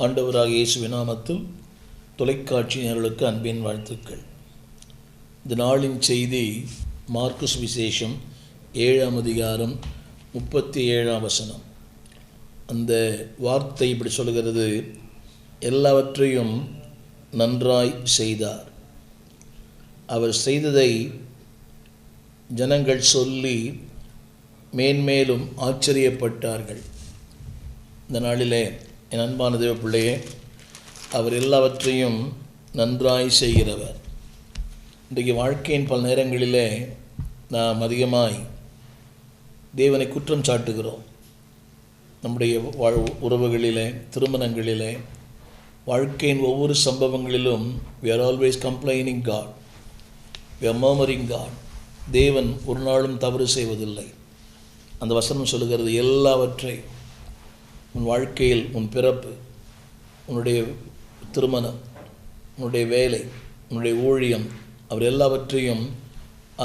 ஆண்டவராக இயேசுவின் நாமத்தில் தொலைக்காட்சி நேயர்களுக்கு அன்பின் வாழ்த்துக்கள். இந்த நாளின் செய்தி மார்க்கு சுவிசேஷம் 7ஆம் அதிகாரம் 37ஆம் வசனம். அந்த வார்த்தை இப்படி சொல்கிறது, எல்லாவற்றையும் நன்றாய் செய்தார். அவர் செய்ததை ஜனங்கள் சொல்லி மேன்மேலும் ஆச்சரியப்பட்டார்கள். இந்த நாளிலே என் அன்பான தேவ பிள்ளையே, அவர் எல்லாவற்றையும் நன்றாய் செய்கிறவர். இன்றைக்கு வாழ்க்கையின் பல நேரங்களிலே நாம் அதிகமாய் தேவனை குற்றம் சாட்டுகிறோம். நம்முடைய உறவுகளிலே, திருமணங்களிலே, வாழ்க்கையின் ஒவ்வொரு சம்பவங்களிலும் we are always complaining God, we are murmuring God. தேவன் ஒரு நாளும் தவறு செய்வதில்லை. அந்த வசனம் சொல்லுகிறது, எல்லாவற்றை உன் வாழ்க்கையில், உன் பிறப்பு, உன்னுடைய திருமணம், உன்னுடைய வேலை, உன்னுடைய ஊழியம், அவர் எல்லாவற்றையும்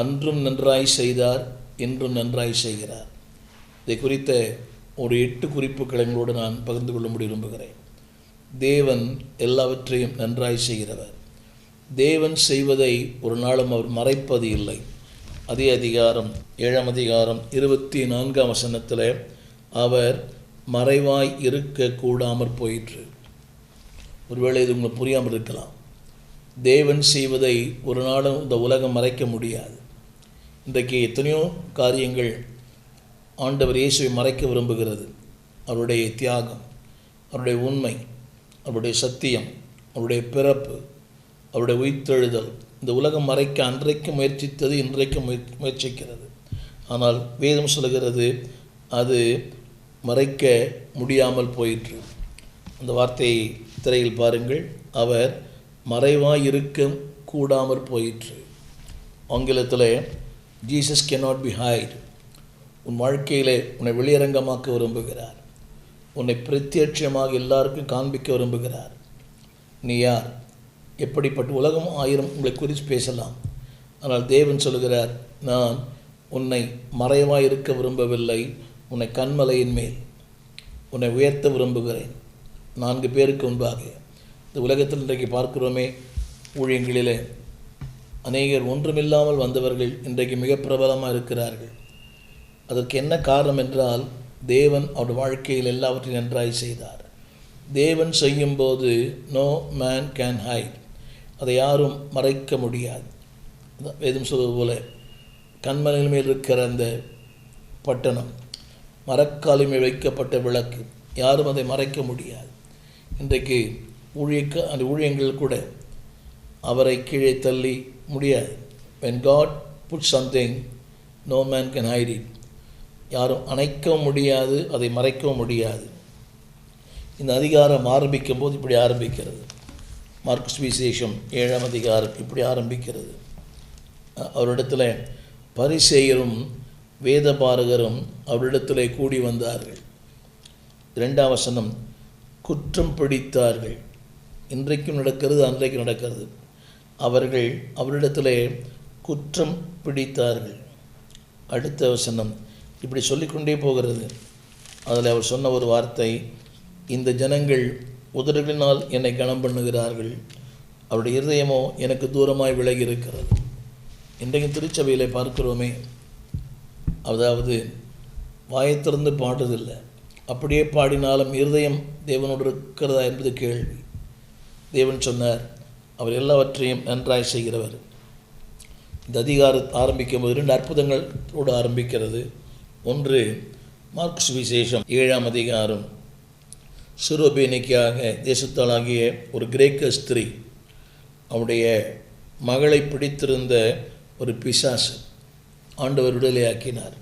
அன்றும் நன்றாய் செய்தார், இன்றும் நன்றாய் செய்கிறார். இதை குறித்த ஒரு 8 குறிப்புகளை உங்களோடு நான் பகிர்ந்து கொள்ள விரும்புகிறேன். தேவன் எல்லாவற்றையும் நன்றாய் செய்கிறவர். தேவன் செய்வதை ஒரு நாளும் அவர் மறைப்பது இல்லை. அதே அதிகாரம் 7ஆம் அதிகாரம் 24ஆம் வசனத்தில் அவர் மறைவாய் இருக்க கூடாமற் போயிற்று. ஒருவேளை இது உங்களுக்கு புரியாமல் இருக்கலாம். தேவன் செய்வதை ஒரு நாளும் இந்த உலகம் மறைக்க முடியாது. இன்றைக்கு எத்தனையோ காரியங்கள் ஆண்டவர் இயேசுவை மறைக்க விரும்புகிறது. அவருடைய தியாகம், அவருடைய உண்மை, அவருடைய சத்தியம், அவருடைய பிறப்பு, அவருடைய உயிர்த்தெழுதல், இந்த உலகம் மறைக்க அன்றைக்கு முயற்சித்தது, இன்றைக்கு முயற்சிக்கிறது. ஆனால் வேதம் சொல்கிறது, அது மறைக்க முடியாமல் போயிற்று. அந்த வார்த்தையை திரையில் பாருங்கள். அவர் மறைவாய் இருக்க கூடாமற் போயிற்று. ஆங்கிலத்தில் ஜீசஸ் cannot be hide. உன் வாழ்க்கையிலே உன்னை வெளியரங்கமாக்க விரும்புகிறார். உன்னை பிரத்யட்சமாக எல்லாருக்கும் காண்பிக்க விரும்புகிறார். நீ யார், எப்படிப்பட்ட உலகம் 1000 உங்களை குறித்து பேசலாம். ஆனால் தேவன் சொல்கிறார், நான் உன்னை மறைவாய் இருக்க விரும்பவில்லை, உன்னை கண்மலையின் மேல் உன்னை உயர்த்த விரும்புகிறேன். 4 பேருக்கு முன்பாக இந்த உலகத்தில் இன்றைக்கு பார்க்கிறோமே, ஊழியங்களிலே அநேகர் ஒன்றுமில்லாமல் வந்தவர்கள் இன்றைக்கு மிக பிரபலமாக இருக்கிறார்கள். அதற்கு என்ன காரணம் என்றால், தேவன் அவருடைய வாழ்க்கையில் எல்லாவற்றையும் நன்றாய் செய்தார். தேவன் செய்யும்போது நோ மேன் கேன் ஹைட். அதை யாரும் மறைக்க முடியாது. வேதம் சொல்வது போல, கண்மலையின் மேல் இருக்கிற அந்த பட்டணம், மரக்காலின் மேல் வைக்கப்பட்ட விளக்கு, யாரும் அதை மறைக்க முடியாது. இன்றைக்கு அந்த ஊழியங்கள் கூட அவரை கீழே தள்ளி முடியாது. when God puts something, no man can hide it. யாரும் அணைக்கவும் முடியாது, அதை மறைக்கவும் முடியாது. இந்த அதிகாரம் ஆரம்பிக்கும் போது இப்படி ஆரம்பிக்கிறது. மார்க்கு சுவிசேஷம் 7ஆம் அதிகாரம் இப்படி ஆரம்பிக்கிறது. அவரிடத்தில் பரிசேயரும் வேதபாரகரும் அவரிடத்திலே கூடி வந்தார்கள். 2ஆம் வசனம், குற்றம் பிடித்தார்கள். இன்றைக்கும் நடக்கிறது, அன்றைக்கு நடக்கிறது. அவர்கள் அவரிடத்திலே குற்றம் பிடித்தார்கள். அடுத்த வசனம் இப்படி சொல்லிக்கொண்டே போகிறது. அதில் அவர் சொன்ன ஒரு வார்த்தை, இந்த ஜனங்கள் உதடுகளினால் என்னை கனம் பண்ணுகிறார்கள், அவருடைய இருதயமோ எனக்கு தூரமாய் விலகி இருக்கிறது. இன்றைக்கு திருச்சபையிலே பார்க்கிறோமே, அதாவது வாயத்திறந்து பாடுவதில்லை, அப்படியே பாடினாலும் இருதயம் தேவனோடு இருக்கிறதா என்பது கேள்வி. தேவன் சொன்னார், அவர் எல்லாவற்றையும் நன்றாய் செய்கிறவர். இந்த அதிகாரம் ஆரம்பிக்கும் போது 2 அற்புதங்களோடு ஆரம்பிக்கிறது. ஒன்று, மார்க்கு சுவிசேஷம் 7ஆம் அதிகாரம், சிரோபேனிக்காக தேசத்தாளாகிய ஒரு கிரேக்க ஸ்திரீ, அவருடைய மகளை பிடித்திருந்த ஒரு பிசாசு ஆண்டவர் விடுதலையாக்கினார்.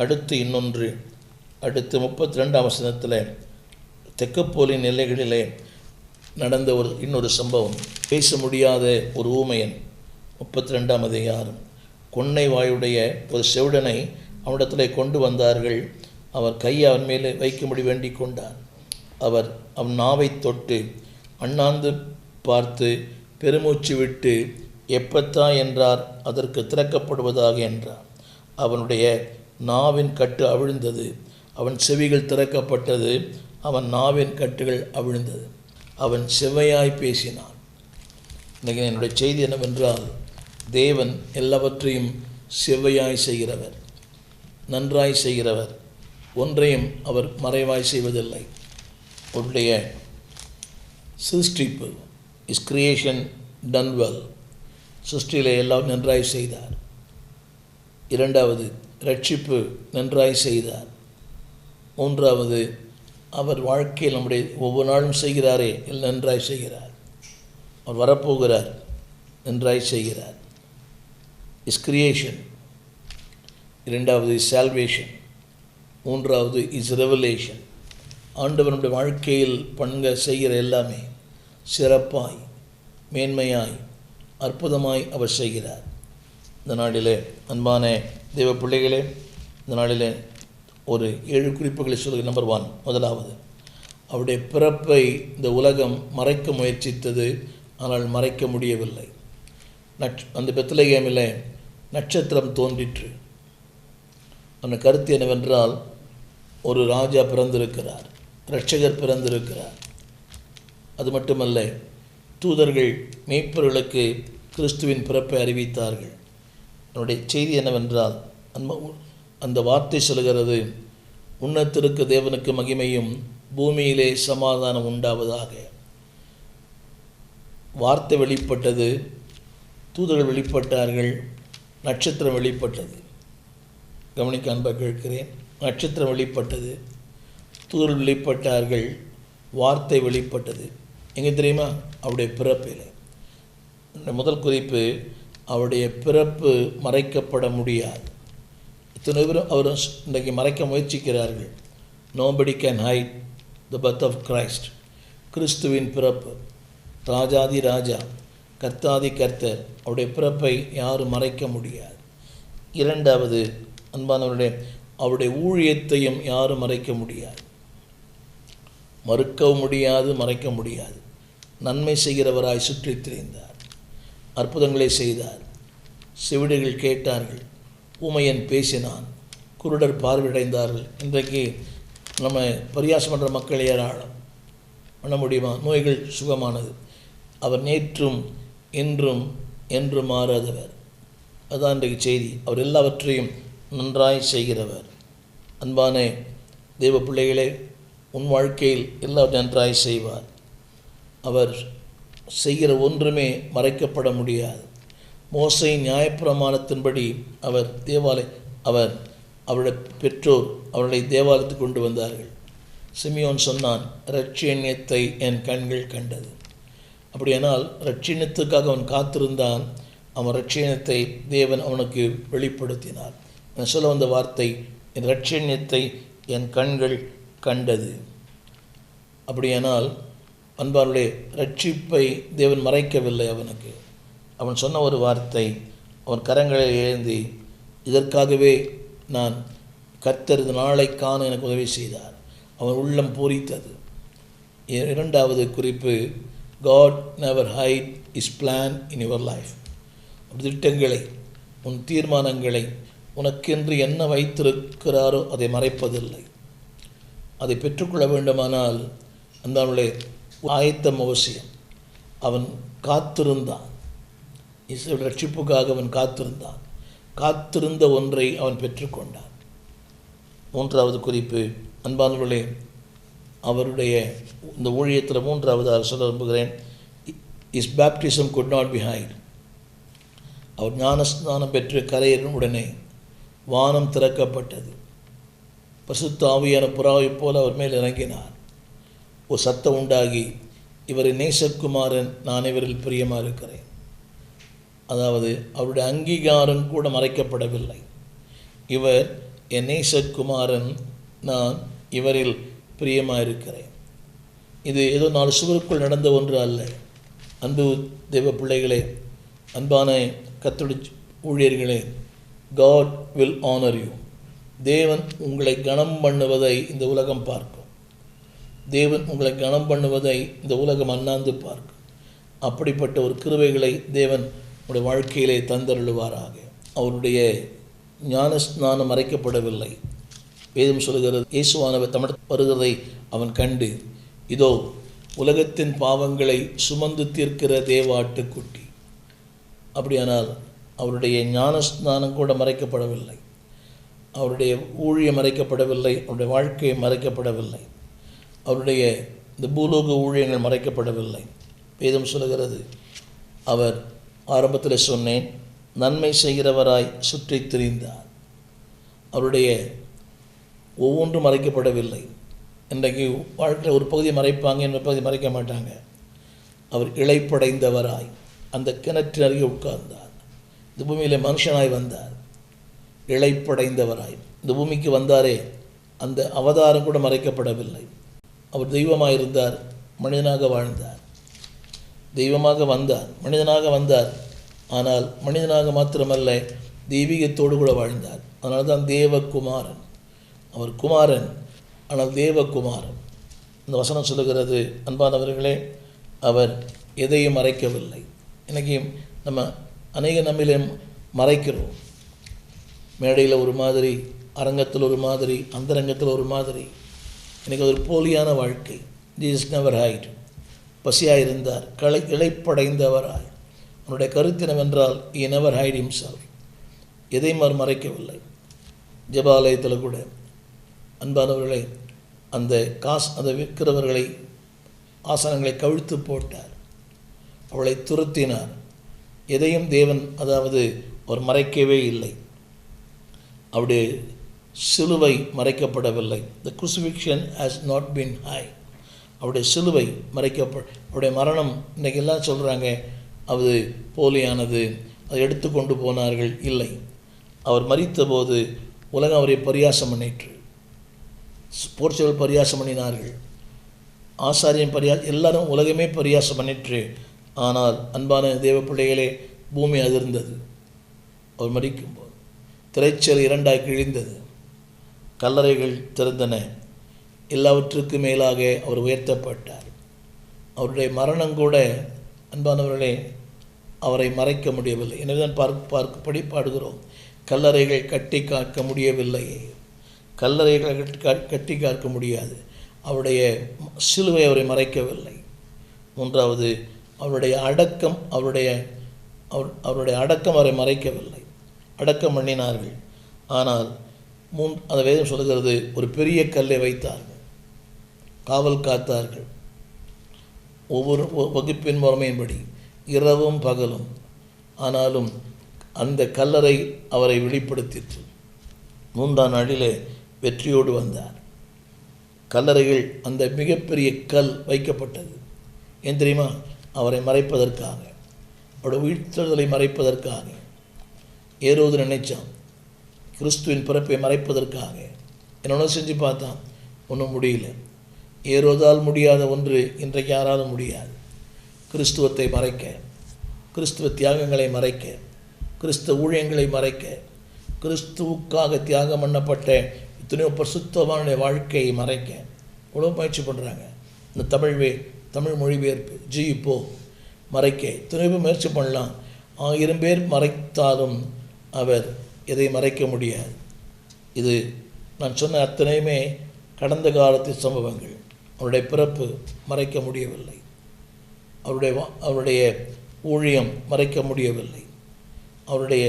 அடுத்து இன்னொன்று, அடுத்து 32ஆம் வசனத்தில் தெக்கப்போலின் எல்லைகளிலே நடந்த இன்னொரு சம்பவம். பேச முடியாத ஒரு ஊமையன், 32ஆம் அதிகாரம், கொன்னை வாயுடைய ஒரு செவிடனை அவனிடத்தில் கொண்டு வந்தார்கள். அவர் கையை அவன் மேலே வைக்கும்படி வேண்டிக் கொண்டார். அவர் அவன் நாவை தொட்டு அண்ணாந்து பார்த்து பெருமூச்சு விட்டு எப்பத்தா என்றார். அதற்கு திறக்கப்படுவதாக என்றார். அவனுடைய நாவின் கட்டு அவிழ்ந்தது, அவன் செவிகள் திறக்கப்பட்டது, அவன் நாவின் கட்டுகள் அவிழ்ந்தது. அவன் செவ்வையாய் பேசினான். இன்றைக்கு என்னுடைய செய்தி என்னவென்றால், தேவன் எல்லாவற்றையும் செவ்வையாய் செய்கிறவர், நன்றாய் செய்கிறவர். ஒன்றையும் அவர் மறைவாய் செய்வதில்லை. அவருடைய சிருஷ்டிப்பு இஸ் கிரியேஷன் டன் வெல். சிருஷ்டியிலே எல்லாம் நன்றாய் செய்தார். இரண்டாவது, ரட்சிப்பு நன்றாய் செய்தார். மூன்றாவது, அவர் வாழ்க்கையில் நம்முடைய ஒவ்வொரு நாளும் செய்கிறாரே நன்றாய் செய்கிறார். அவர் வரப்போகிறார், நன்றாய் செய்கிறார். Is creation. இரண்டாவது இஸ் சால்வேஷன். மூன்றாவது இஸ் ரெவலேஷன். ஆண்டவர் நம்முடைய வாழ்க்கையில் செய்கிற எல்லாமே சிறப்பாய், மேன்மையாய், அற்புதமாய் அவர் செய்கிறார். இந்த நாளிலே அன்பான தேவ பிள்ளைகளே, இந்த நாளிலே ஒரு 7 குறிப்புகளை சொல்லுங்கள். நம்பர் 1, முதலாவது, அவருடைய பிறப்பை இந்த உலகம் மறைக்க முயற்சித்தது, ஆனால் மறைக்க முடியவில்லை. அந்த பெத்லகேமில் நட்சத்திரம் தோன்றிற்று. அந்த கருத்து என்னவென்றால், ஒரு ராஜா பிறந்திருக்கிறார், இரட்சகர் பிறந்திருக்கிறார். அது மட்டுமல்ல, தூதர்கள் மேய்ப்பர்களுக்கு கிறிஸ்துவின் பிறப்பை அறிவித்தார்கள். என்னுடைய செய்தி என்னவென்றால், அந்த வார்த்தை சொல்கிறது, உன்னத்திற்கு தேவனுக்கு மகிமையும் பூமியிலே சமாதானம் உண்டாவதாக. வார்த்தை வெளிப்பட்டது, தூதர்கள் வெளிப்பட்டார்கள், நட்சத்திரம் வெளிப்பட்டது. கவனிக்க அன்பாக கேட்கிறேன். நட்சத்திரம் வெளிப்பட்டது, தூதர்கள் வெளிப்பட்டார்கள், வார்த்தை வெளிப்பட்டது. எங்கே தெரியுமா? அவருடைய பிறப்பில். முதல் குறிப்பு, அவருடைய பிறப்பு மறைக்கப்பட முடியாது. இத்தனை பேரும் அவர் இன்றைக்கு மறைக்க முயற்சிக்கிறார்கள். Nobody can hide the birth of Christ. கிறிஸ்துவின் பிறப்பு, ராஜாதி ராஜா, கர்த்தாதி கர்த்தர், அவருடைய பிறப்பை யாரும் மறைக்க முடியாது. இரண்டாவது, அவருடைய ஊழியத்தையும் யாரும் மறைக்க முடியாது, மறுக்கவும் முடியாது, மறைக்க முடியாது. நன்மை செய்கிறவராய் சுற்றித் திரிந்தார், அற்புதங்களை செய்தார், செவிடுகள் கேட்டார்கள், ஊமையன் பேசினான், குருடர் பார்வையடைந்தார்கள். இன்றைக்கு நம்ம பரியாசம் பண்ணுற மக்கள் ஏராளம். பண்ண முடியுமா? நோய்கள் சுகமானது. அவர் நேற்றும் இன்றும் என்றும் மாறாதவர். அதுதான் இன்றைக்கு செய்தி. அவர் எல்லாவற்றையும் நன்றாய் செய்கிறவர். அன்பான தேவ பிள்ளைகளே, உன் வாழ்க்கையில் எல்லாம் நன்றாய் செய்வார். அவர் செய்கிற ஒன்றுமே மறைக்கப்பட முடியாது. மோசேயின் நியாயப்பிரமாணத்தின்படி அவருடைய பெற்றோர் அவர்களை தேவாலயத்துக்கு கொண்டு வந்தார்கள். சிமியோன் சொன்னான், இரட்சணியத்தை என் கண்கள் கண்டது. அப்படியானால் இரட்சணியத்துக்காக அவன் காத்திருந்தான். அவன் இரட்சணியத்தை தேவன் அவனுக்கு வெளிப்படுத்தினார். நான் சொல்ல வந்த வார்த்தை, என் இரட்சணியத்தை என் கண்கள் கண்டது. அப்படியானால் அன்பாருடைய ரட்சிப்பை தேவன் மறைக்கவில்லை அவனுக்கு. அவன் சொன்ன ஒரு வார்த்தை, அவன் கரங்களை ஏந்தி, இதற்காகவே நான் கர்த்தர் நாளை காண எனக்கு உதவி செய்தார். அவன் உள்ளம் பூரித்தது. இரண்டாவது குறிப்பு, God never hide his plan in your life. திட்டங்களை, உன் தீர்மானங்களை, உனக்கென்று என்ன வைத்திருக்கிறாரோ அதை மறைப்பதில்லை. அதை பெற்றுக்கொள்ள வேண்டுமானால் அந்த ஆயத்தம் அவசியம். அவன் காத்திருந்தான், இஸ்ரவேல் ரட்சிப்புக்காக அவன் காத்திருந்தான். காத்திருந்த ஒன்றை அவன் பெற்றுக்கொண்டான். மூன்றாவது குறிப்பு, அன்பானவர்களே, அவருடைய இந்த ஊழியத்தில் மூன்றாவதாக சொல்ல விரும்புகிறேன், is baptism could not be hide. அவர் ஞானஸ்நானம் பெற்று கரையேறும் உடனே வானம் திறக்கப்பட்டது. பரிசுத்த ஆவியான புறாவைப் போல அவர் மேல் இறங்கினார். ஒரு சத்தம் உண்டாகி, இவரின் நேசகுமாரன், நான் இவரில் பிரியமாக இருக்கிறேன். அதாவது அவருடைய அங்கீகாரம் கூட மறைக்கப்படவில்லை. இவர் என் நேசகுமாரன், நான் இவரில் பிரியமாக இருக்கிறேன். இது ஏதோ 4 சுவருக்குள் நடந்த ஒன்று அல்ல. அன்பு தேவ பிள்ளைகளே, அன்பான கர்த்தருடைய ஊழியர்களே, God will honor you. தேவன் உங்களை கனம் பண்ணுவதை இந்த உலகம் பார்க்கும். தேவன் உங்களை கனம் பண்ணுவதை இந்த உலகம் அண்ணாந்து பார்க்கும். அப்படிப்பட்ட ஒரு கிருபைகளை தேவன் உங்களுடைய வாழ்க்கையிலே தந்தருளுவாராக. அவருடைய ஞானஸ்நானம் மறைக்கப்படவில்லை. வேதம் சொல்கிறது, இயேசுவானவர் தமிழ் வருகிறதை அவன் கண்டு, இதோ உலகத்தின் பாவங்களை சுமந்து தீர்க்கிற தேவாட்டுக்குட்டி. அப்படியானால் அவருடைய ஞானஸ்நானம் கூட மறைக்கப்படவில்லை, அவருடைய ஊழியம் மறைக்கப்படவில்லை, அவருடைய வாழ்க்கை மறைக்கப்படவில்லை, அவருடைய இந்த பூலோக ஊழியங்கள் மறைக்கப்படவில்லை. வேதம் சொல்கிறது, அவர் ஆரம்பத்தில் சொன்னேன், நன்மை செய்கிறவராய் சுற்றி திரிந்தார். அவருடைய ஒவ்வொன்றும் மறைக்கப்படவில்லை. இன்றைக்கு வாழ்க்கையில் ஒரு பகுதியை மறைப்பாங்க, இன்னொரு பகுதி மறைக்க மாட்டாங்க. அவர் இளைப்படைந்தவராய் அந்த கிணற்றின் அருகே உட்கார்ந்தார். இந்த பூமியில் மனுஷனாய் வந்தார், இளைப்படைந்தவராய் இந்த பூமிக்கு வந்தாரே, அந்த அவதாரம் கூட மறைக்கப்படவில்லை. அவர் தெய்வமாக இருந்தார், மனிதனாக வாழ்ந்தார். தெய்வமாக வந்தார், மனிதனாக வந்தார். ஆனால் மனிதனாக மாத்திரமல்ல, தெய்வீகத்தோடு கூட வாழ்ந்தார். அதனால தான் தேவகுமாரன். அவர் குமாரன், ஆனால் தேவகுமாரன். இந்த வசனம் சொல்லுகிறது, அன்பானவர்களே, அவர் எதையும் மறைக்கவில்லை. இன்றைக்கி நம்ம அநேக நம்மிலே மறைக்கிறோம். மேடையில் ஒரு மாதிரி, அரங்கத்தில் ஒரு மாதிரி, அந்தரங்கத்தில் ஒரு மாதிரி. இன்றைக்கி ஒரு போலியான வாழ்க்கை. Jesus never hide. பசியாக இருந்தார், இளைப்படைந்தவராய். அவனுடைய கருத்து என்னவென்றால், he never hide himself. எதையும் அவர் மறைக்கவில்லை. ஜெபாலயத்தில் கூட அன்பானவர்களை, அந்த அதை விற்கிறவர்களை, ஆசனங்களை கவிழ்த்து போட்டார், அவளை துரத்தினார். எதையும் தேவன் அவர் மறைக்கவே இல்லை. அவருடைய சிலுவை மறைக்கப்படவில்லை. The crucifixion has not been high. அவருடைய சிலுவை அவருடைய மரணம், இன்றைக்கி எல்லாம் சொல்கிறாங்க அது போலியானது, அதை எடுத்து கொண்டு போனார்கள். இல்லை, அவர் மரித்தபோது உலகம் அவரை பரியாசம் பண்ணிற்று. போர்ச்சவர்கள் பரியாசம் பண்ணினார்கள், ஆசாரியம் எல்லாரும் உலகமே பரியாசம் பண்ணிற்று. ஆனால் அன்பான தேவ பிள்ளைகளே, பூமி அதிர்ந்தது. அவர் மரிக்கும்போது திரைச்சல் இரண்டாய் கிழிந்தது, கல்லறைகள் திறந்தன. எல்லாவற்றுக்கும் மேலாக அவர் உயர்த்தப்பட்டார். அவருடைய மரணம் கூட அன்பானவர்களே அவரை மறைக்க முடியவில்லை. எனவே தான் படிப்பாடுகிறோம், கல்லறைகள் கட்டி காக்க முடியவில்லையே. கல்லறைகளை கட்டி காக்க முடியாது. அவருடைய சிலுவை அவரை மறைக்கவில்லை. மூன்றாவது, அவருடைய அடக்கம் அவருடைய அடக்கம் அவரை மறைக்கவில்லை. அடக்கம் பண்ணினார்கள். ஆனால் அந்த வேதம் சொல்கிறது, ஒரு பெரிய கல்லை வைத்தார்கள், காவல் காத்தார்கள். ஒவ்வொரு வகுப்பின் முறைமையின்படி இரவும் பகலும். ஆனாலும் அந்த கல்லறை அவரை வெளிப்படுத்திற்று. 3ஆம் நாளிலே வெற்றியோடு வந்தார். கல்லறைகள், அந்த மிகப்பெரிய கல் வைக்கப்பட்டது. ஏன் தெரியுமா? அவரை மறைப்பதற்காக, அவருடைய உயிர்த்தெழுதலை மறைப்பதற்காக. ஏரோது நினைச்சான் கிறிஸ்துவின் பிறப்பை மறைப்பதற்காக. என்னோட செஞ்சு பார்த்தான், ஒன்றும் முடியல. ஏரோதால் முடியாத ஒன்று இன்றைக்கு யாராலும் முடியாது. கிறிஸ்துவத்தை மறைக்க, கிறிஸ்துவ தியாகங்களை மறைக்க, கிறிஸ்துவ ஊழியங்களை மறைக்க, கிறிஸ்துவுக்காக தியாகம் பண்ணப்பட்ட இத்தனையோ பரிசுத்தமான வாழ்க்கையை மறைக்க இவ்வளோ முயற்சி பண்ணுறாங்க. இந்த தமிழ் மொழிபெயர்ப்பு இப்போ மறைக்க இத்தனையோ முயற்சி பண்ணலாம். 1000 பேர் மறைத்தாலும் அவர் எதை மறைக்க முடியாது. இது நான் சொன்ன அத்தனையுமே கடந்த காலத்து சம்பவங்கள். அவருடைய பிறப்பு மறைக்க முடியவில்லை, அவருடைய ஊழியம் மறைக்க முடியவில்லை, அவருடைய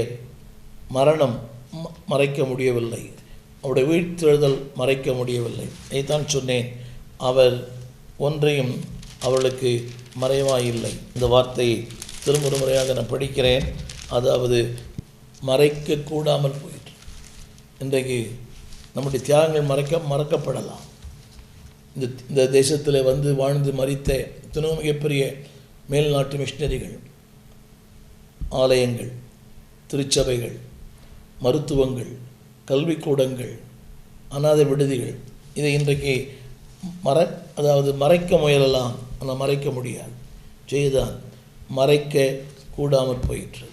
மரணம் மறைக்க முடியவில்லை, அவருடைய உயிர்த்தெழுதல் மறைக்க முடியவில்லை. இதைத்தான் சொன்னேன், அவர் ஒன்றையும் அவர்களுக்கு மறைவாயில்லை. இந்த வார்த்தையை திரும்ப முறையாக நான் படிக்கிறேன். அதாவது மறைக்கக்கூடாமல் போயிற்று. இன்றைக்கு நம்முடைய தியாகங்கள் மறக்கப்படலாம். இந்த தேசத்தில் வாழ்ந்து மரித்த இத்தனை மிகப்பெரிய மேல்நாட்டு மிஷினரிகள், ஆலயங்கள், திருச்சபைகள், மருத்துவங்கள், கல்விக்கூடங்கள், அநாதை விடுதிகள், இதை இன்றைக்கு மறைக்க முயலலாம், ஆனால் மறைக்க முடியாது. செய்தான் மறைக்க கூடாமல் போயிற்று.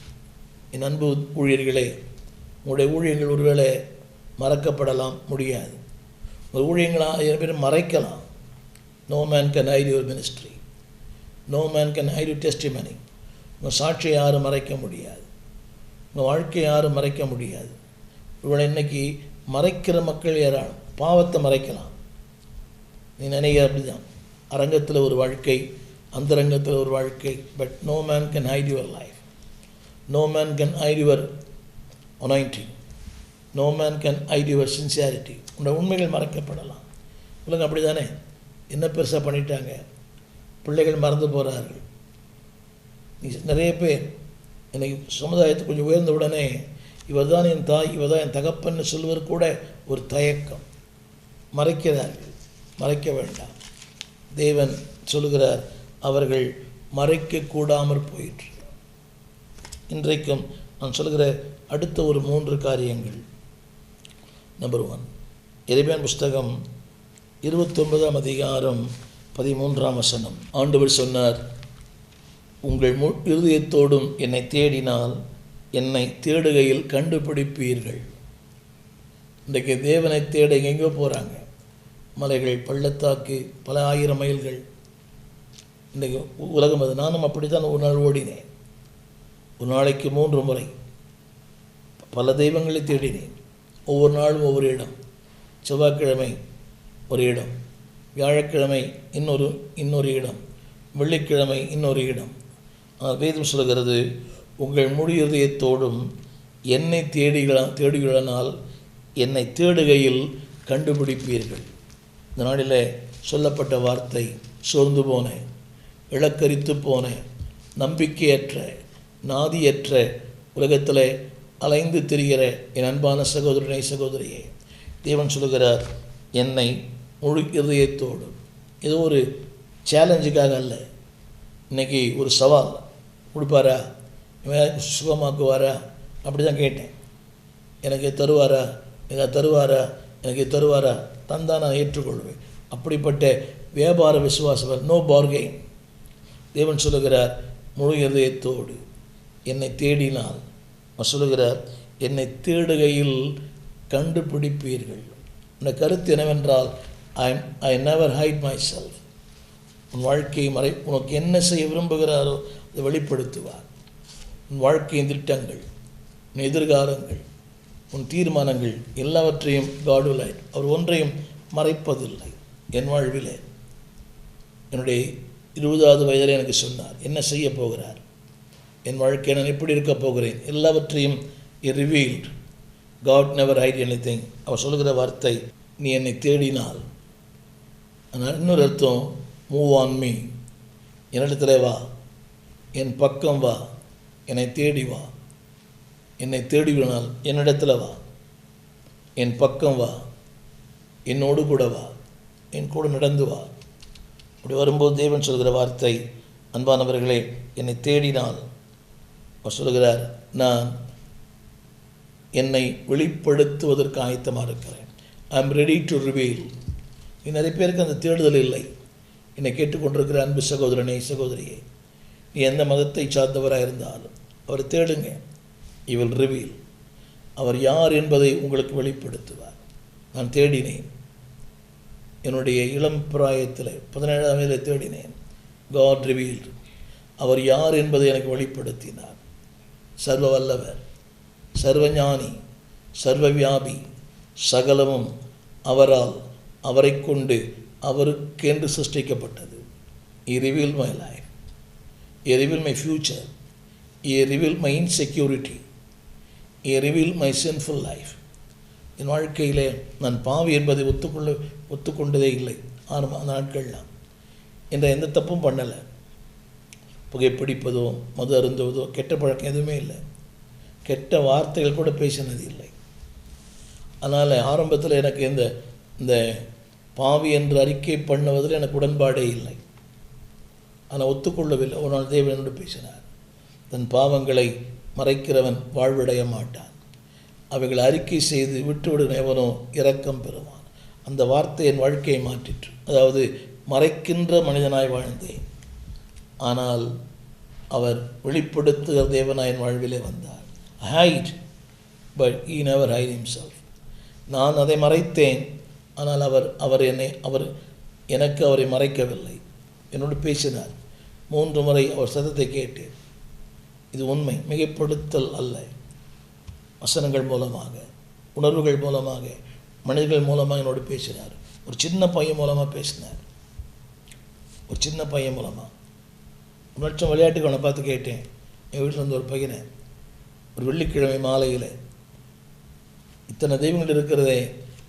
என் அன்பு ஊழியர்களே, உங்களுடைய ஊழியர்கள் ஒருவேளை மறக்கப்படலாம், முடியாது. உங்கள் ஊழியங்கள் 1000 பேர் மறைக்கலாம். No man can hide your ministry, no man can hide your testimony. உங்கள் சாட்சியை யாரும் மறைக்க முடியாது, உங்கள் வாழ்க்கையை யாரும் மறைக்க முடியாது. இவளை இன்னைக்கு மறைக்கிற மக்கள் ஏராளம். பாவத்தை மறைக்கலாம், நீ நினைக்கிற அப்படி தான். அரங்கத்தில் ஒரு வாழ்க்கை, அந்தரங்கத்தில் ஒரு வாழ்க்கை. But no man can hide your life. No man can hide your anointing. No man can hide your sincerity. உன்னோட உண்மைகள் மறைக்கப்படலாம். உலகம் அப்படி தானே. என்ன பெருசாக பண்ணிட்டாங்க, பிள்ளைகள் மறந்து போகிறார்கள். நிறைய பேர் இன்னைக்கு சமுதாயத்தை கொஞ்சம் உயர்ந்த உடனே இவர் தான் என் தாய், இவர் தான் என் தகப்பன்னு சொல்வது கூட ஒரு தயக்கம். மறைக்கிறார்கள். மறைக்க வேண்டாம். தேவன் சொல்கிறார், அவர்கள் மறைக்கக்கூடாமற் போயிற்று. இன்றைக்கும் நான் சொல்கிற அடுத்த ஒரு 3 காரியங்கள். நம்பர் 1, எரேமியாவின் புஸ்தகம் 29ஆம் அதிகாரம் 13ஆம் வசனம். ஆண்டவர் சொன்னார், உங்கள் இருதயத்தோடும் என்னை தேடினால் என்னை தேடுகையில் கண்டுபிடிப்பீர்கள். இன்றைக்கு தேவனை தேட எங்கெங்கோ போகிறாங்க. மலைகள், பள்ளத்தாக்கு, பல 1000 மைல்கள். இன்றைக்கு உலகம் அது. நானும் அப்படி தான் ஒரு நாள் ஓடினேன். ஒரு நாளைக்கு 3 முறை பல தெய்வங்களை தேடினேன். ஒவ்வொரு நாளும் ஒவ்வொரு இடம். செவ்வாய்க்கிழமை ஒரு இடம், வியாழக்கிழமை இன்னொரு இடம், வெள்ளிக்கிழமை இன்னொரு இடம். வேதம் சொல்கிறது, உங்கள் முழு இதயத்தோடும் என்னை தேடுகிறானால் என்னை தேடுகையில் கண்டுபிடிப்பீர்கள். இந்த நாளில் சொல்லப்பட்ட வார்த்தை, சோர்ந்து போனேன், இலக்கரித்து போனேன், நம்பிக்கையற்ற, நாதியற்ற உலகத்தில் அலைந்து திரிகிற என் அன்பான சகோதரனை, சகோதரியே, தேவன் சொல்கிறார், என்னை முழு இதயத்தோடு. ஏதோ ஒரு சேலஞ்சுக்காக அல்ல. இன்றைக்கி ஒரு சவால் கொடுப்பாரா, சுகமாக்குவாரா, அப்படி தான் கேட்டேன். எனக்கு தருவாரா, எனக்கு தருவாரா, தந்தான் நான் ஏற்றுக்கொள்வேன். அப்படிப்பட்ட வியாபார விசுவாசம், நோ பார்கெயின். தேவன் சொல்லுகிறார், முழு இதயத்தோடு என்னை தேடினால், சொல்லுகிறார், என்னை தேடுகையில் கண்டுபிடிப்பீர்கள். இந்த கருத்து என்னவென்றால், I never hide myself. உன் வாழ்க்கையை உனக்கு என்ன செய்ய விரும்புகிறாரோ அதை வெளிப்படுத்துவார். உன் வாழ்க்கையின் திட்டங்கள், உன் எதிர்காலங்கள், உன் தீர்மானங்கள் எல்லாவற்றையும் God will hide. அவர் ஒன்றையும் மறைப்பதில்லை. என் வாழ்வில் என்னுடைய 20வது வயதில் எனக்கு சொன்னார் என்ன செய்ய போகிறார், என் வாழ்க்கை நான் எப்படி இருக்க போகிறேன், எல்லாவற்றையும் revealed. God never hide anything. அவர் சொல்லுகிற வார்த்தை, நீ என்னை தேடினால். ஆனால் இன்னொரு அர்த்தம், மூவ் ஆன் மீ. என்னிடத்தில் வா, என் பக்கம் வா, என்னை தேடி வா. என்னை தேடிவினால் என்னிடத்தில் வா, என் பக்கம் வா, என்னோடு கூட வா, என் கூட நடந்து வா. அப்படி வரும்போது தேவன் சொல்கிற வார்த்தை, அன்பானவர்களே, என்னை தேடினால் அவர் சொல்கிறார், நான் என்னை வெளிப்படுத்துவதற்கு ஆயத்தமாக இருக்கிறேன். I am ready to reveal. நிறைய பேருக்கு அந்த தேடுதல் இல்லை. என்னை கேட்டுக்கொண்டிருக்கிற அன்பு சகோதரனே, சகோதரியே, நீ எந்த மதத்தை சார்ந்தவராக இருந்தாலும் அவரை தேடுங்க. He will reveal. அவர் யார் என்பதை உங்களுக்கு வெளிப்படுத்துவார். நான் தேடினேன். என்னுடைய இளம் பிராயத்தில் 17ஆம் வயதில் தேடினேன். God revealed. அவர் யார் என்பதை எனக்கு வெளிப்படுத்தினார். சர்வ வல்லவர், சர்வஞானி, சர்வவியாபி, சகலமும் அவரால், அவரை கொண்டு, அவருக்கென்று சிருஷ்டிக்கப்பட்டது. He revealed my life. He revealed my future. He revealed my insecurity. He revealed my sinful life. என் வாழ்க்கையிலே நான் பாவி என்பதை ஒத்துக்கொண்டதே இல்லை. அந்த நாட்கள்லாம் என்ற எந்த தப்பும் பண்ணலை. புகைப்பிடிப்பதோ, மது அருந்துவதோ, கெட்ட பழக்கம் எதுவுமே இல்லை. கெட்ட வார்த்தைகள் கூட பேசினது இல்லை. அதனால் ஆரம்பத்தில் எனக்கு இந்த பாவி என்று அறிக்கை பண்ணுவதில் எனக்கு உடன்பாடே இல்லை. ஆனால் ஒத்துக்கொள்ளவில்லை. ஒரு நாள் தேவன் என்னோடு பேசினார், தன் பாவங்களை மறைக்கிறவன் வாழ்வடைய மாட்டான், அவைகளை அறிக்கை செய்து விட்டுவிடுனவனோ இரக்கம் பெறுவான். அந்த வார்த்தை என் வாழ்க்கையை மாற்றிற்று. அதாவது மறைக்கின்ற மனிதனாய் வாழ்ந்தேன், ஆனால் அவர் வெளிப்படுத்துகிற தேவனாய் என் வாழ்விலே வந்தார். Hide, but he never hide himself. நான் அதை மறைத்தேன், ஆனால் அவர் எனக்கு அவரை மறைக்கவில்லை. என்னோடு பேசினார். 3 முறை அவர் சத்தத்தை கேட்டேன். இது உண்மை, மிகைப்படுத்தல் அல்ல. வசனங்கள் மூலமாக, உணர்வுகள் மூலமாக, மனிதர்கள் மூலமாக என்னோடு பேசினார். ஒரு சின்ன பையன் மூலமாக பேசினார். ஒரு சின்ன பையன் மூலமாக. ஒரு லட்சம் விளையாட்டுக்கு அவனை பார்த்து கேட்டேன். என் வீட்டில் வந்து ஒரு பையனை ஒரு வெள்ளிக்கிழமை மாலையில், இத்தனை தெய்வங்கள் இருக்கிறதே,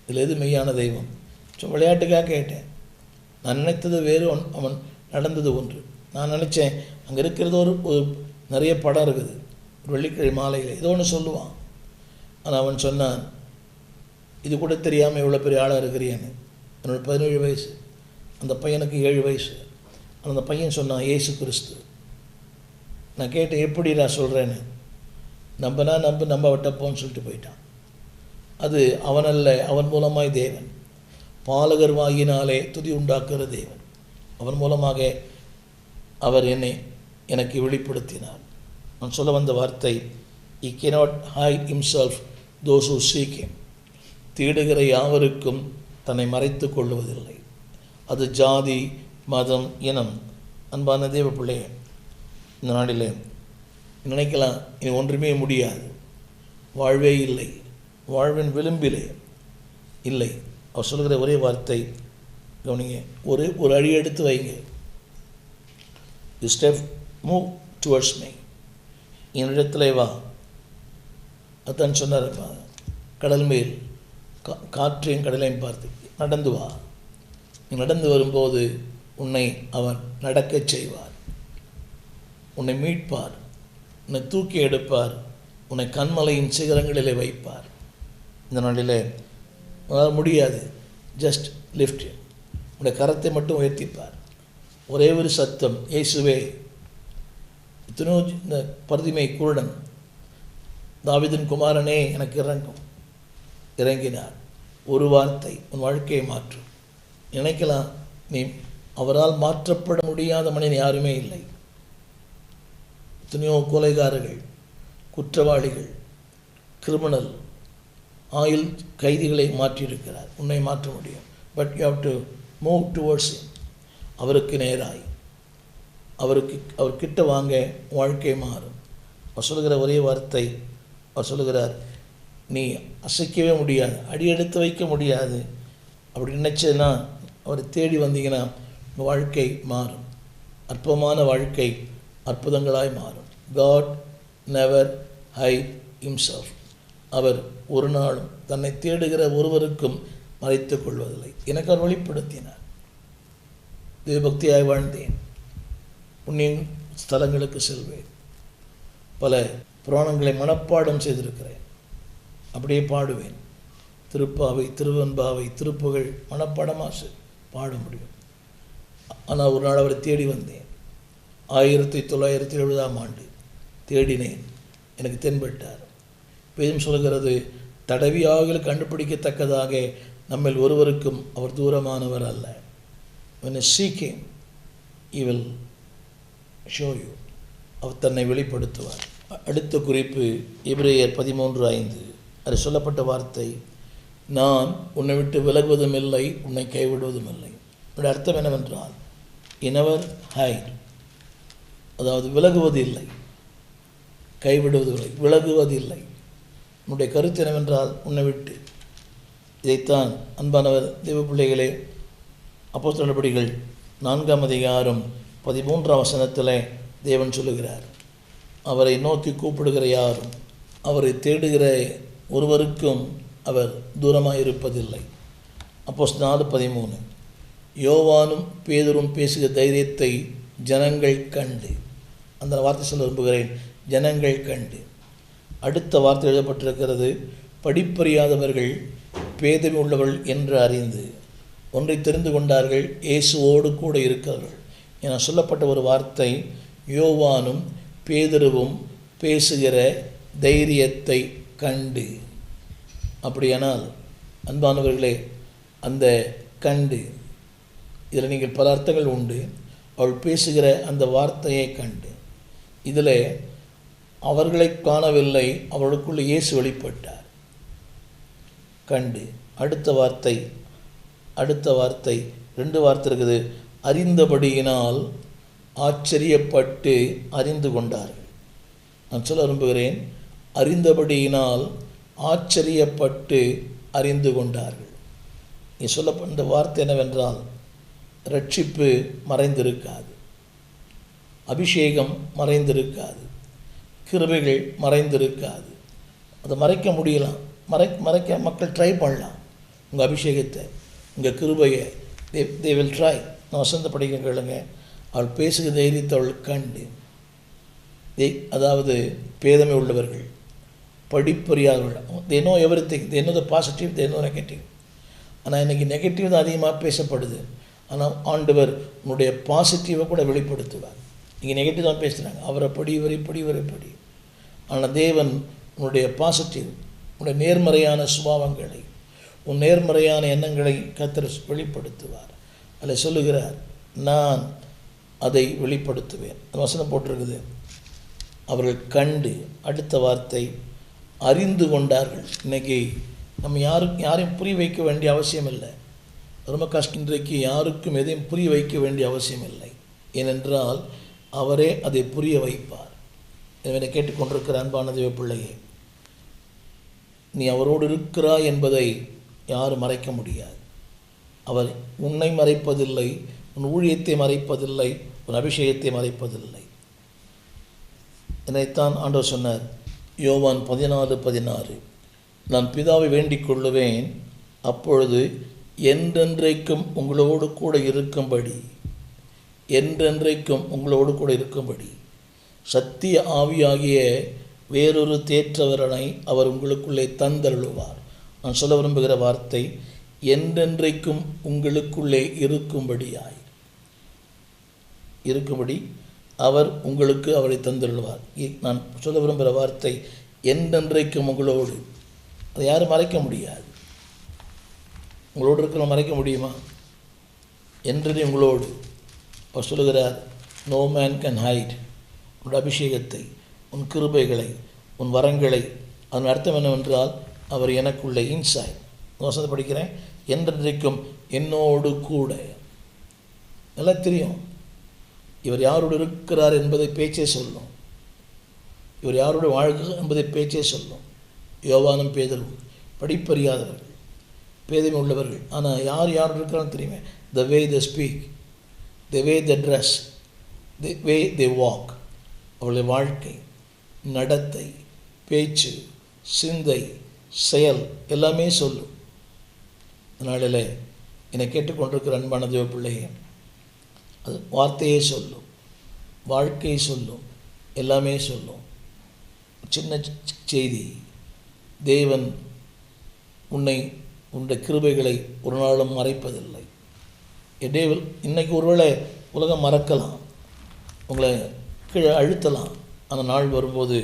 இதில் எது மெய்யான தெய்வம்? விளையாட்டுக்காக கேட்டேன். நான் நினைத்தது வேறு, அவன் நடந்தது ஒன்று. நான் நினச்சேன் அங்கே இருக்கிறது ஒரு நிறைய படம் இருக்குது, ஒரு வெள்ளிக்கிழமை மாலையில் ஏதோ ஒன்று சொல்லுவான். ஆனால் அவன் சொன்னான், இது கூட தெரியாமல் இவ்வளோ பெரிய ஆளாக இருக்கிறியான்னு. என்னோட 17 வயசு, அந்த பையனுக்கு 7 வயசு. அந்த பையன் சொன்னான், இயேசு கிறிஸ்து. நான் கேட்டேன், எப்படி நான் சொல்கிறேன்னு. நம்பனா நம்ப விட்டப்போன்னு சொல்லிட்டு போயிட்டான். அது அவனல்ல, அவன் மூலமாய் தேவன், பாலகர் வாயினாலே துதி உண்டாக்குகிற தேவன், அவன் மூலமாக அவர் எனக்கு வெளிப்படுத்தினார். நான் சொல்ல வந்த வார்த்தை, he cannot hide himself those who seek him. தேடுகிற யாவருக்கும் தன்னை மறைத்து கொள்ளுவதில்லை. அது ஜாதி, மதம், இனம். அன்பான தேவ பிள்ளையே, இந்த நாளில் நினைக்கலாம் இனி ஒன்றுமே முடியாது, வாழ்வே இல்லை, வாழ்வின் விளிம்பிலே இல்லை. அவர் சொல்கிற ஒரே வார்த்தை கவனிங்க, ஒரு அடி எடுத்து வைங்க. You step move towards me, என்னிடத்துல வா. அதான் சொன்னார், கடல் மேல் காற்றையும் கடலையும் பார்த்து நடந்து வா. நீ நடந்து வரும்போது உன்னை அவன் நடக்கச் செய்வார், உன்னை மீட்பார், உன்னை தூக்கி எடுப்பார், உன்னை கண்மலையின் சிகரங்களிலே வைப்பார். இந்த நாளில் உன்னால் முடியாது, ஜஸ்ட் லிஃப்ட், உன்னுடைய கரத்தை மட்டும் உயர்த்திப்பார். ஒரே ஒரு சத்தம், இயேசுவே. இத்தனோ இந்த பர்திமை குருடன், தாவீதின் குமாரனே எனக்கு இறங்கினார். ஒரு வார்த்தை உன் வாழ்க்கையை மாற்றும். நினைக்கலாம், நீ அவரால் மாற்றப்பட முடியாத மனிதன் யாருமே இல்லை. எத்தனையோ கொலைகாரர்கள், குற்றவாளிகள், கிரிமினல், ஆயுள் கைதிகளை மாற்றியிருக்கிறார். உன்னை மாற்ற முடியும். But you have to move towards him. அவருக்கு நேராய், அவர் கிட்ட வாங்க, வாழ்க்கை மாறும். அவர் சொல்லுகிற ஒரே வார்த்தை, அவர் சொல்லுகிறார், நீ அசைக்கவே முடியாது, அடி எடுத்து வைக்க முடியாது. அப்படி நினச்சதுன்னா, அவரை தேடி வந்தீங்கன்னா உங்கள் வாழ்க்கை மாறும். அற்பமான வாழ்க்கை அற்புதங்களாய் மாறும். God never hide himself. அவர் ஒரு நாளும் தன்னை தேடுகிற ஒருவருக்கும் மறைத்து கொள்வதில்லை. எனக்கு அவர் வெளிப்படுத்தினார். தேவபக்தியாய் வாழ்ந்தேன், புண்ணிய ஸ்தலங்களுக்கு செல்வேன், பல புராணங்களை மனப்பாடம் செய்திருக்கிறேன், அப்படியே பாடுவேன். திருப்பாவை, திருவெண்பாவை, திருப்புகழ் மனப்பாடமாக பாட முடியும். ஆனால் ஒரு நாள் அவரை தேடி வந்தேன். 1970ஆம் ஆண்டு தேடினேன், எனக்கு தென்பட்டார். வேதம் சொல்கிறது, தடவியாக கண்டுபிடிக்கத்தக்கதாக நம்மில் ஒருவருக்கும் அவர் தூரமானவர் அல்ல. When you seek him, he will show you. அவர் தன்னை வெளிப்படுத்துவார். அடுத்த குறிப்பு எபிரேயர் 13:5. அது சொல்லப்பட்ட வார்த்தை, நான் உன்னை விட்டு விலகுவதும் இல்லை, உன்னை கைவிடுவதும் இல்லை. என்னுடைய அர்த்தம் என்னவென்றால், இனவர் ஹைட், அதாவது விலகுவதில்லை, கைவிடுவதில்லை, விலகுவதில்லை. உன்னுடைய கருத்து என்னவென்றால், உன்னை விட்டு. இதைத்தான் அன்பானவர் தேவ பிள்ளைகளே, அப்போஸ்தலர் நடபடிகள் 4ஆம் அதிகாரம் 13ஆம் வசனத்தில் தேவன் சொல்லுகிறார், அவரை நோக்கி கூப்பிடுகிற யாரும், அவரை தேடுகிற ஒருவருக்கும் அவர் தூரமாக இருப்பதில்லை. அப்போஸ்தலர் 4:13. யோவானும் பேதுரும் பேசுகிற தைரியத்தை ஜனங்கள் கண்டு. அந்த வார்த்தை சொல்ல விரும்புகிறேன், ஜனங்கள் கண்டு. அடுத்த வார்த்தை எழுதப்பட்டிருக்கிறது, படிப்பறியாதவர்கள் பேதமை உள்ளவர்கள் என்று அறிந்து ஒன்றை தெரிந்து கொண்டார்கள், இயேசுவோடு கூட இருக்கிறவர்கள் என சொல்லப்பட்ட ஒரு வார்த்தை. யோவானும் பேதுருவும் பேசுகிற தைரியத்தை கண்டு. அப்படியானால் அன்பானவர்களே, அந்த கண்டு, இதில் நீங்கள் பல அர்த்தங்கள் உண்டு. அவள் பேசுகிற அந்த வார்த்தையை கண்டு, இதில் அவர்களை காணவில்லை, அவர்களுக்குள்ளே இயேசு வெளிப்பட்டார். கண்டு. அடுத்த வார்த்தை 2 வார்த்தை இருக்குது, அறிந்தபடியினால் ஆச்சரியப்பட்டு அறிந்து கொண்டார்கள். நான் சொல்ல விரும்புகிறேன், அறிந்தபடியினால் ஆச்சரியப்பட்டு அறிந்து கொண்டார்கள். நீ சொல்லப்பட்ட வார்த்தை என்னவென்றால், ரட்சிப்பு மறைந்திருக்காது, அபிஷேகம் மறைந்திருக்காது, கிருபைகள் மறைந்திருக்காது. அதை மறைக்க முடியலாம், மறைக்க மக்கள் ட்ரை பண்ணலாம். உங்கள் அபிஷேகத்தை, உங்கள் கிருபையை தே வில் ட்ரை. நான் வசந்த படிக்கிற கேளுங்க, அவள் பேசுகிற தைரியத்தை அவள் கண்டு, அதாவது பேதமை உள்ளவர்கள், படிப்பறியாதவர்கள், they know everything, they know the positive, they know negative. ஆனால் இன்றைக்கி நெகட்டிவ் தான் அதிகமாக பேசப்படுது. ஆனால் ஆண்டவர் உன்னுடைய பாசிட்டிவை கூட வெளிப்படுத்துவார். நீங்கள் நெகட்டிவ் தான் பேசுகிறாங்க, அவரை படி, இவரை படி, இவரை படி. ஆனால் தேவன் உன்னுடைய பாசிட்டிவ், உன்னுடைய நேர்மறையான சுபாவங்களை, உன் நேர்மறையான எண்ணங்களை கர்த்தர் வெளிப்படுத்துவார். அதில் சொல்லுகிறார், நான் அதை வெளிப்படுத்துவேன். வசனம் போட்டிருக்குது, அவர்கள் கண்டு, அடுத்த வார்த்தை அறிந்து கொண்டார்கள். இன்றைக்கி நம்ம யாரையும் புரிய வைக்க வேண்டிய அவசியம் இல்லை. ரொம்ப கஷ்டம். இன்றைக்கு யாருக்கும் எதையும் புரிய வைக்க வேண்டிய அவசியம் இல்லை. ஏனென்றால் அவரே அதை புரிய வைப்பார். எனவே கேட்டுக்கொண்டிருக்கிற அன்பான தேவ பிள்ளையே, நீ அவரோடு இருக்கிறாய் என்பதை யாரும் மறைக்க முடியாது. அவர் உன்னை மறைப்பதில்லை, உன் ஊழியத்தை மறைப்பதில்லை, உன் அபிஷேகத்தை மறைப்பதில்லை. என்னைத்தான் ஆண்டவர் சொன்னார், யோவான் 14:16, நான் பிதாவை வேண்டிக் கொள்ளுவேன், அப்பொழுது என்றென்றைக்கும் உங்களோடு கூட இருக்கும்படி, என்றென்றைக்கும் உங்களோடு கூட இருக்கும்படி சத்திய ஆவியாகிய வேறொரு தேற்றவரனை அவர் உங்களுக்குள்ளே தந்தருளுவார். நான் சொல்ல விரும்புகிற வார்த்தை, என்றென்றைக்கும் உங்களுக்குள்ளே இருக்கும்படி அவர் உங்களுக்கு அவரை தந்தருளுவார். நான் சொல்ல விரும்புகிற வார்த்தை, என்றென்றைக்கும் உங்களோடு. அதை யாரும் மறைக்க முடியாது. உங்களோடு இருக்கிற மறைக்க முடியுமா? என்றே உங்களோடு. அவர் சொல்லுகிறார், நோ மேன் கேன் ஹைட். உன் அபிஷேகத்தை, உன் கிருபைகளை, உன் வரங்களை. அதன் அர்த்தம் என்னவென்றால், அவர் எனக்குள்ளே இன்சைட். வசனத்தை படிக்கிறேன், என்றென்றைக்கும் என்னோடு கூட. நல்லா தெரியும் இவர் யாரோடு இருக்கிறார் என்பதை பேச்சே சொல்லும். இவர் யாரோடு வாழ்கிறார் என்பதை பேச்சே சொல்லும். யோவானும் பேதரும் படிப்பறியாதவர்கள், பேதமை உள்ளவர்கள். ஆனால் யாரோடு இருக்கிறான்னு தெரியுமே. The way they speak, the way they dress, the way they walk. அவளுடைய வாழ்க்கை, நடத்தை, பேச்சு, சிந்தை, செயல் எல்லாமே சொல்லும். அதனால என்னை கேட்டுக்கொண்டிருக்கிற அன்பான தேவ பிள்ளையே, அது வார்த்தையே சொல்லும், வாழ்க்கையை சொல்லும், எல்லாமே சொல்லும். சின்ன செய்தி, தேவன் உன்னுடைய கிருபைகளை ஒரு நாளும் மறைப்பதில்லை. டேவில் இன்றைக்கி ஒருவேளை உலகம் மறக்கலாம், உங்களை கீழே அழுத்தலாம். அந்த நாள் வரும்போது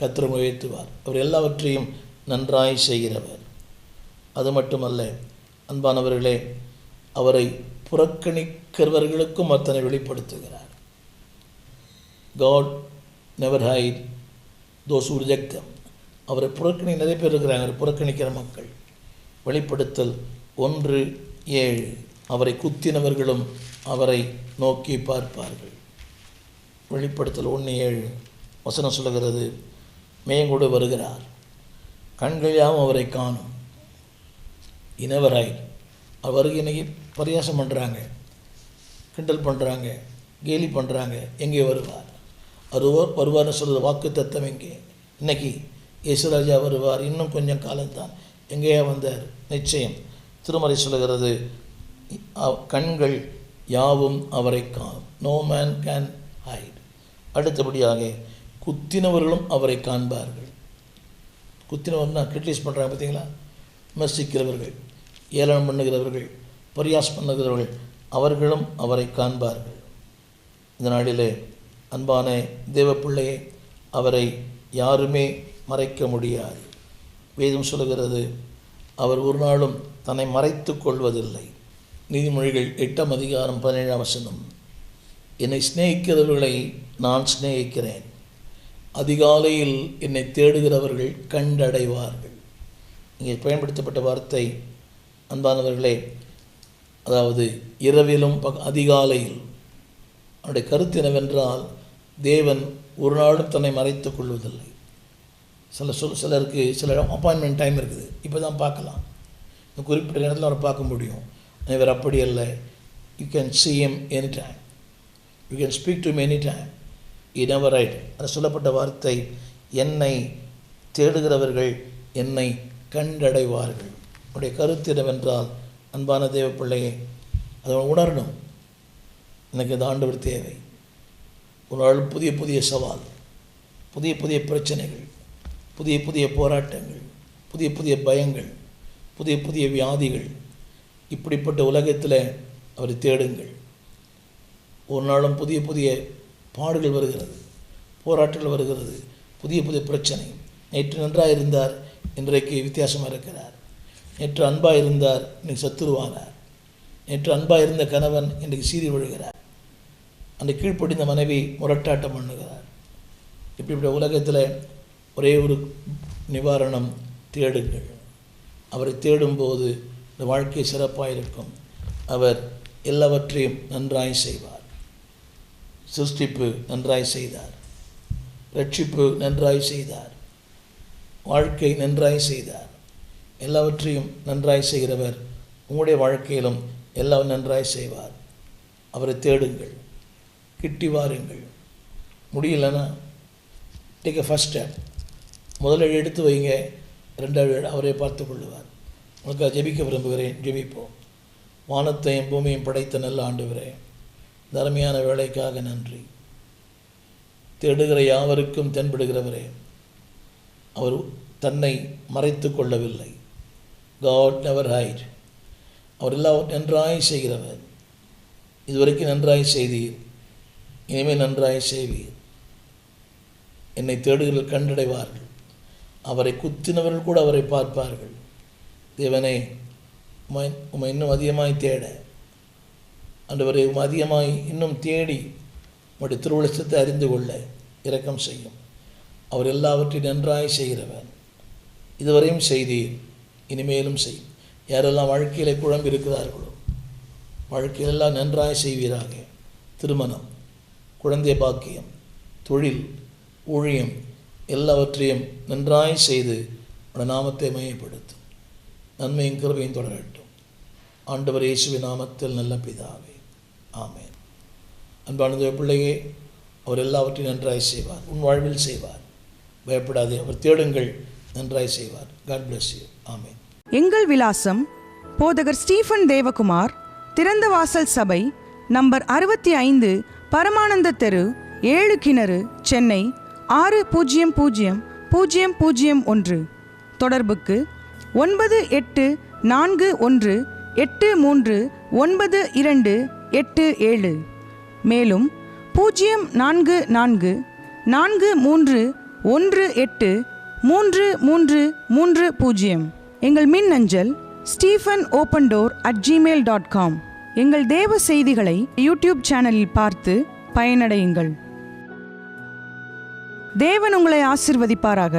கர்த்தர் உயர்த்துவார். அவர் எல்லாவற்றையும் நன்றாய் செய்கிறவர். அது மட்டுமல்ல அன்பானவர்களே, அவரை புறக்கணிக்கிறவர்களுக்கும் அத்தனை வெளிப்படுத்துகிறார். God never hide those who reject them. அவரை நிறைய பேர் இருக்கிறாங்க, புறக்கணிக்கிற மக்கள். வெளிப்படுத்தல் 1:7, அவரை குத்தினவர்களும் அவரை நோக்கி பார்ப்பார்கள். வெளிப்படுத்தல் 1:7 வசனம் சொல்லுகிறது, மேங்கூட வருகிறார், கண்களாகவும் அவரை காணும். இனவராய் அவர் வருகை இன்னைக்கு பரியாசம் பண்ணுறாங்க, கிண்டல் பண்ணுறாங்க, கேலி பண்ணுறாங்க. எங்கே வருவார்? வருவார்னு சொல்கிற வாக்கு தத்தம் எங்கே? இன்னைக்கு இயேசுராஜா வருவார், இன்னும் கொஞ்சம் காலம்தான். எங்கேயா வந்தார்? நிச்சயம். திருமறை சொல்லுகிறது, கண்கள் யாவும் அவரை காணும். No man can hide. அடுத்தபடியாக குத்தினவர்களும் அவரை காண்பார்கள். குத்தினவர்னா கிரிட்டிசைஸ் பண்ணுறாங்க பார்த்தீங்களா? விமர்சிக்கிறவர்கள், ஏளனம் பண்ணுகிறவர்கள், பரியாஸ் பண்ணுகிறவர்கள், அவர்களும் அவரை காண்பார்கள். இந்த நாளிலே அன்பான தேவ பிள்ளையை, அவரை யாருமே மறைக்க முடியாது. வேதம் சொல்லுகிறது, அவர் ஒரு நாளும் தன்னை மறைத்து கொள்வதில்லை. நீதிமொழிகள் 8:17 என்னை சிநேகிக்கிறவர்களை நான் சிநேகிக்கிறேன், அதிகாலையில் என்னை தேடுகிறவர்கள் கண்டடைவார்கள். இங்கே பயன்படுத்தப்பட்ட வார்த்தை அன்பானவர்களே, அதாவது இரவிலும் அதிகாலையில். அவருடைய கருத்து என்னவென்றால், தேவன் ஒரு நாளும் தன்னை மறைத்து கொள்வதில்லை. சிலருக்கு சில அப்பாயின்மெண்ட் டைம் இருக்குது, இப்போ தான் பார்க்கலாம், குறிப்பிட்ட நேரத்தில் அவரை பார்க்க முடியும். இவர் அப்படி அல்ல, You can see him anytime. You can speak to him anytime. He never write. அந்த சொல்லப்பட்ட வார்த்தை, என்னை தேடுகிறவர்கள் என்னை கண்டடைவார்கள். உடைய கருத்து என்னவென்றால், அன்பான தேவ பிள்ளையை அதை உணரணும். எனக்கு இந்த ஆண்டவர் தேவை. ஒரு நாள் புதிய புதிய சவால், புதிய புதிய பிரச்சனைகள், புதிய புதிய போராட்டங்கள், புதிய புதிய பயங்கள், புதிய புதிய வியாதிகள், இப்படிப்பட்ட உலகத்தில் அவரை தேடுங்கள். ஒரு நாளும் புதிய புதிய பாடுகள் வருகிறது, போராட்டங்கள் வருகிறது, புதிய புதிய பிரச்சனை. நேற்று நன்றாக இருந்தார், இன்றைக்கு வித்தியாசமாக இருக்கிறார். நேற்று அன்பாக இருந்தார், இன்றைக்கு சத்துருவானார். நேற்று அன்பாக இருந்த கணவன் இன்றைக்கு சீறி விழுகிறார். அந்த கீழ்ப்படிந்த மனைவி முரட்டாட்டம் பண்ணுகிறார். இப்படிப்பட்ட உலகத்தில் ஒரே ஒரு நிவாரணம், தேடுங்கள். அவரை தேடும்போது இந்த வாழ்க்கை சிறப்பாக இருக்கும். அவர் எல்லாவற்றையும் நன்றாய் செய்வார். சிருஷ்டிப்பு நன்றாய் செய்தார், ரட்சிப்பு நன்றாய் செய்தார், வாழ்க்கை நன்றாய் செய்தார். எல்லாவற்றையும் நன்றாய் செய்கிறவர் உங்களுடைய வாழ்க்கையிலும் எல்லாம் நன்றாய் செய்வார். அவரை தேடுங்கள், கிட்டி வாருங்கள். முடியலன்னா டேக் எ ஃபஸ்ட் ஸ்டெப். முதல்ல எடுத்து வைங்க, ரெண்டாவது அவரை பார்த்து கொள்ளுவார். உங்களுக்கு ஜெபிக்க விரும்புகிறேன். ஜெபிப்போம். வானத்தையும் பூமியையும் படைத்த நல்ல ஆண்டவரே, தர்மையான வேலைக்காக நன்றி. தேடுகிற யாவருக்கும் தென்படுகிறவரே, அவர் தன்னை மறைத்து கொள்ளவில்லை. God never hide. அவர் எல்லாம் நன்றாய் செய்கிறவர். இதுவரைக்கும் நன்றாய் செய்தீர், இனிமேல் நன்றாய் செய்வீர். என்னை தேடுகிறவர்கள் கண்டடைவார்கள். அவரை குத்தினவர்கள் கூட அவரை பார்ப்பார்கள். தேவனே, உம்மை இன்னும் அதிகமாய் தேட, ஆண்டவரை அதிகமாய் இன்னும் தேடி உம்முடைய திருவுளத்தை அறிந்து கொள்ள இரக்கம் செய்யும். அவர் எல்லாவற்றையும் நன்றாய் செய்கிறவர். இதுவரையும் செய்தீர், இனிமேலும் செய்யும். யாரெல்லாம் வாழ்க்கையிலே குழம்பி இருக்கிறார்களோ, வாழ்க்கையிலெல்லாம் நன்றாய் செய்வீராக. திருமணம், குழந்தை பாக்கியம், தொழில், ஊழியம் எல்லாவற்றையும் நன்றாய் செய்து உடைய நாமத்தை மையப்படுத்தும். நன்மையும் கிருபையும் தொடரட்டும். ஆண்டவர் இயேசுவின் நாமத்தில் நல்ல பிதாவே, ஆமென். அன்பான தேவ பிள்ளையே, அவர் எல்லாவற்றையும் நன்றாய் செய்வார். உன் வாழ்வில் செய்வார். பயப்படாதே, அவர் தேடுங்கள், நன்றாய் செய்வார். God bless you. ஆமென். எங்கள் விலாசம்: போதகர் ஸ்டீஃபன் தேவகுமார், திறந்த வாசல் சபை, நம்பர் 65, பரமானந்த தெரு, 7 கிணறு, சென்னை 600001. தொடர்புக்கு 9841839287. மேலும் 0444183330. எங்கள் மின்னஞ்சல் stephenopendor@gmail.com. எங்கள் தேவ செய்திகளை யூடியூப் சேனலில் பார்த்து பயனடையுங்கள். தேவன் உங்களை ஆசீர்வதிப்பாராக.